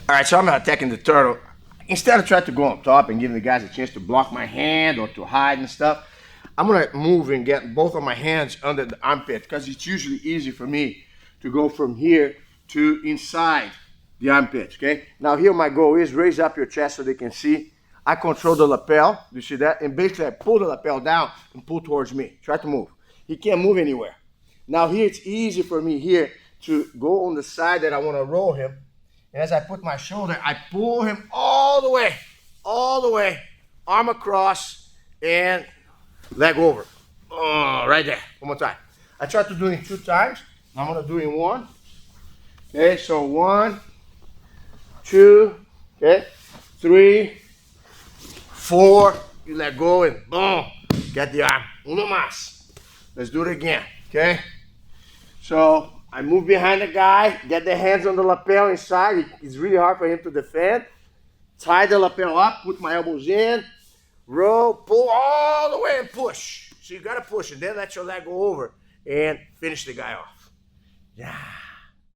All right, so I'm attacking the turtle. Instead of trying to go on top and giving the guys a chance to block my hand or to hide and stuff, I'm gonna move and get both of my hands under the armpit because it's usually easy for me to go from here to inside the armpit, okay? Now here my goal is raise up your chest so they can see. I control the lapel, you see that? And basically I pull the lapel down and pull towards me. Try to move. He can't move anywhere. Now here it's easy for me here to go on the side that I wanna roll him. And as I put my shoulder, I pull him all the way, arm across, and leg over. Oh, right there. One more time. I tried to do it 2 times. I'm gonna do it in 1. Okay, so 1, 2, okay, 3, 4. You let go and boom, get the arm. Uno más. Let's do it again, okay? So I move behind the guy, get the hands on the lapel inside. It's really hard for him to defend. Tie the lapel up, put my elbows in, roll, pull all the way and push. So you gotta push and then let your leg go over and finish the guy off. Yeah.